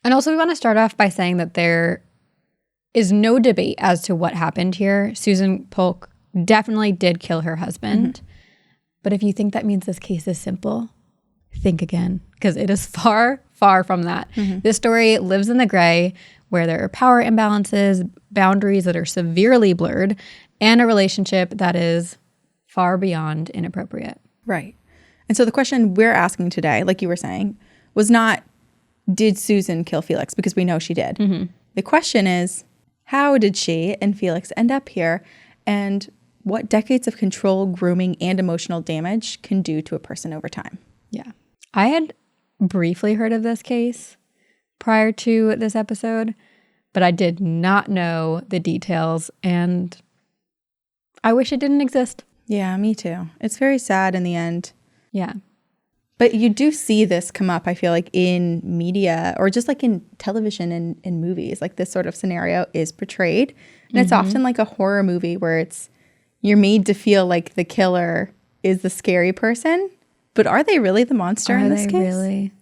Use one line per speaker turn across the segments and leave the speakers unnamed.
And also we want to start off by saying that there is no debate as to what happened here. Susan Polk definitely did kill her husband. Mm-hmm. But if you think that means this case is simple, think again, because it is far, far from that. Mm-hmm. This story lives in the gray, where there are power imbalances, boundaries that are severely blurred, and a relationship that is far beyond inappropriate.
Right. And so the question we're asking today, like you were saying, was not, did Susan kill Felix? Because we know she did. Mm-hmm. The question is, how did she and Felix end up here? And what decades of control, grooming, and emotional damage can do to a person over time.
Yeah. I had briefly heard of this case prior to this episode, but I did not know the details, and I wish it didn't exist.
Yeah, me too. It's very sad in the end.
Yeah.
But you do see this come up, I feel like, in media or just like in television and in movies. Like this sort of scenario is portrayed. And it's often like a horror movie where you're made to feel like the killer is the scary person. But are they really the monster in this case?
Really?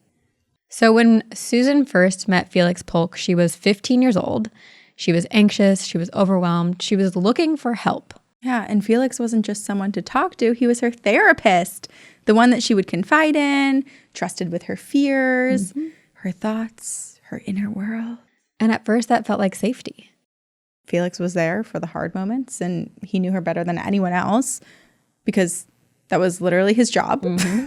So when Susan first met Felix Polk, she was 15 years old. She was anxious. She was overwhelmed. She was looking for help.
Yeah, and Felix wasn't just someone to talk to. He was her therapist, the one that she would confide in, trusted with her fears, her thoughts, her inner world.
And at first that felt like safety.
Felix was there for the hard moments, and he knew her better than anyone else because that was literally his job. Mm-hmm.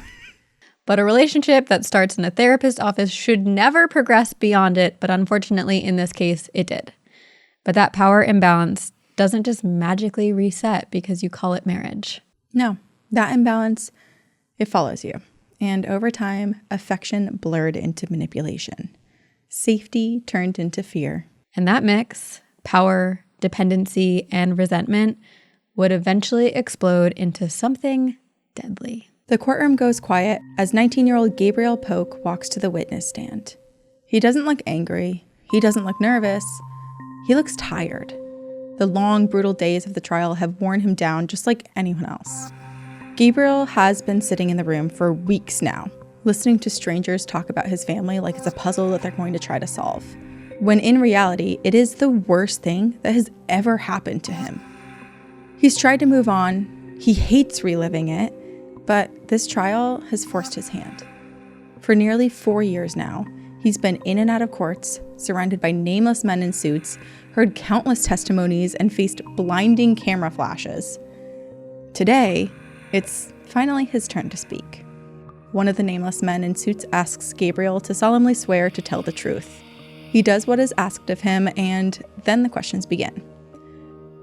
But a relationship that starts in a therapist's office should never progress beyond it, but unfortunately in this case it did. But that power imbalance doesn't just magically reset because you call it marriage.
No, that imbalance, it follows you. And over time, affection blurred into manipulation. Safety turned into fear.
And that mix, power, dependency, and resentment, would eventually explode into something deadly.
The courtroom goes quiet as 19-year-old Gabriel Polk walks to the witness stand. He doesn't look angry. He doesn't look nervous. He looks tired. The long, brutal days of the trial have worn him down just like anyone else. Gabriel has been sitting in the room for weeks now, listening to strangers talk about his family like it's a puzzle that they're going to try to solve, when in reality, it is the worst thing that has ever happened to him. He's tried to move on. He hates reliving it, but this trial has forced his hand. For nearly 4 years now, he's been in and out of courts, surrounded by nameless men in suits, heard countless testimonies, and faced blinding camera flashes. Today, it's finally his turn to speak. One of the nameless men in suits asks Gabriel to solemnly swear to tell the truth. He does what is asked of him, and then the questions begin.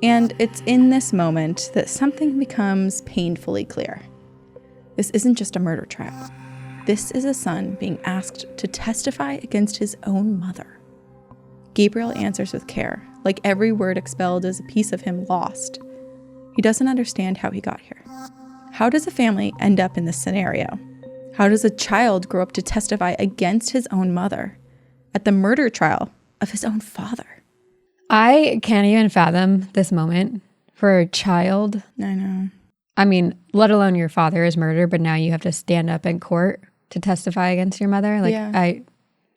And it's in this moment that something becomes painfully clear. This isn't just a murder trial. This is a son being asked to testify against his own mother. Gabriel answers with care, like every word expelled is a piece of him lost. He doesn't understand how he got here. How does a family end up in this scenario? How does a child grow up to testify against his own mother at the murder trial of his own father?
I can't even fathom this moment for a child.
I know.
I mean, let alone your father is murdered, but now you have to stand up in court to testify against your mother.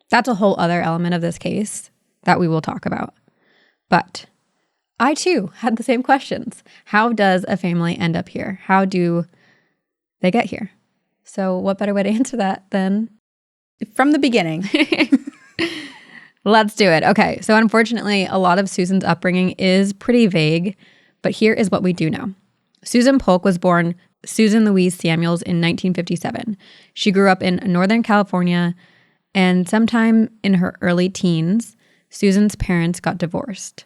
That's a whole other element of this case that we will talk about. But I too had the same questions. How does a family end up here? How do they get here? So what better way to answer that than
from the beginning?
Let's do it. Okay, so unfortunately, a lot of Susan's upbringing is pretty vague, but here is what we do know. Susan Polk was born Susan Louise Samuels in 1957. She grew up in Northern California, and sometime in her early teens, Susan's parents got divorced.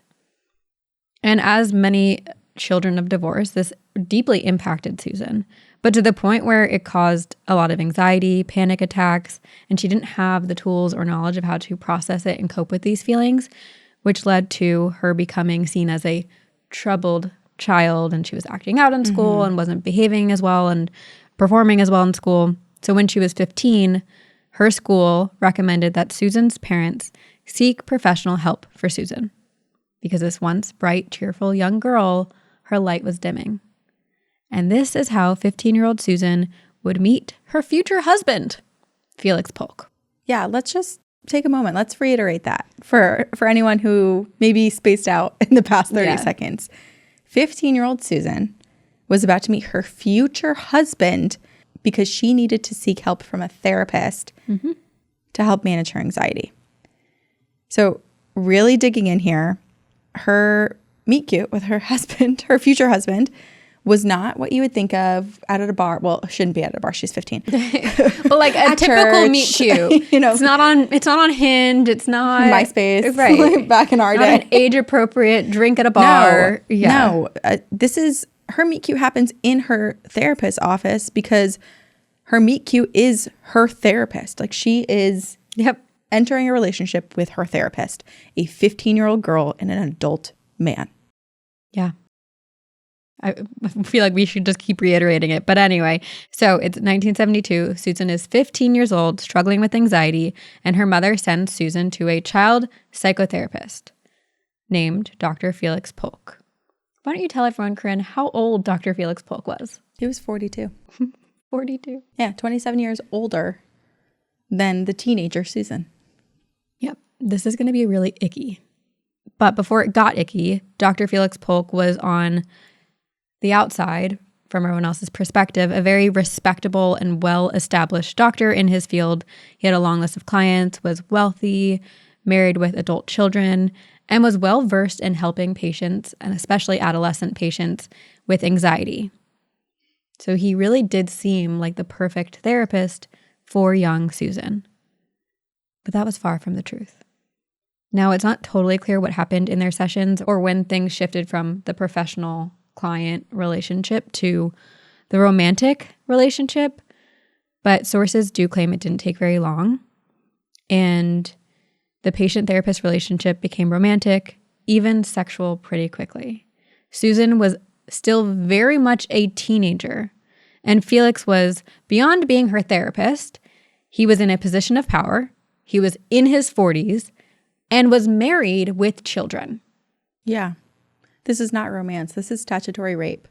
And as many children of divorce, this deeply impacted Susan, but to the point where it caused a lot of anxiety, panic attacks, and she didn't have the tools or knowledge of how to process it and cope with these feelings, which led to her becoming seen as a troubled child, and she was acting out in school and wasn't behaving as well and performing as well in school. So when she was 15, her school recommended that Susan's parents seek professional help for Susan because this once bright, cheerful young girl, her light was dimming. And this is how 15-year-old Susan would meet her future husband, Felix Polk.
Yeah, let's just take a moment. Let's reiterate that for anyone who maybe spaced out in the past 30 seconds. 15-year-old Susan was about to meet her future husband because she needed to seek help from a therapist to help manage her anxiety. So really digging in here, her meet cute with her husband, her future husband, was not what you would think of out at a bar. Well, it shouldn't be at a bar. She's 15.
Well, like a typical
church,
meet cute.
You know,
it's not on Hinge. It's not
MySpace.
Right.
Back in our
not
day.
An age appropriate drink at a bar.
No. This is her meet cute happens in her therapist's office because her meet cute is her therapist. Like she is entering a relationship with her therapist, a 15-year-old girl and an adult man.
Yeah. I feel like we should just keep reiterating it. But anyway, so it's 1972. Susan is 15 years old, struggling with anxiety, and her mother sends Susan to a child psychotherapist named Dr. Felix Polk. Why don't you tell everyone, Corinne, how old Dr. Felix Polk was?
He was 42.
42.
Yeah, 27 years older than the teenager Susan.
Yep. This is going to be really icky. But before it got icky, Dr. Felix Polk was on the outside, from everyone else's perspective, a very respectable and well-established doctor in his field. He had a long list of clients, was wealthy, married with adult children, and was well-versed in helping patients, and especially adolescent patients, with anxiety. So he really did seem like the perfect therapist for young Susan. But that was far from the truth. Now, it's not totally clear what happened in their sessions or when things shifted from the professional client relationship to the romantic relationship, but sources do claim it didn't take very long. And the patient-therapist relationship became romantic, even sexual pretty quickly. Susan was still very much a teenager, and Felix was beyond being her therapist. He was in a position of power. He was in his 40s and was married with children.
Yeah. This is not romance. This is statutory rape.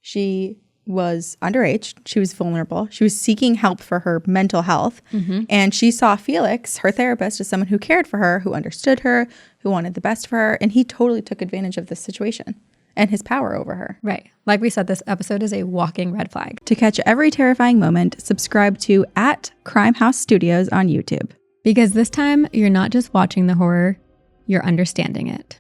She was underage. She was vulnerable. She was seeking help for her mental health. And she saw Felix, her therapist, as someone who cared for her, who understood her, who wanted the best for her. And he totally took advantage of this situation and his power over her.
Right. Like we said, this episode is a walking red flag.
To catch every terrifying moment, subscribe to @CrimeHouse Studios on YouTube.
Because this time, you're not just watching the horror, you're understanding it.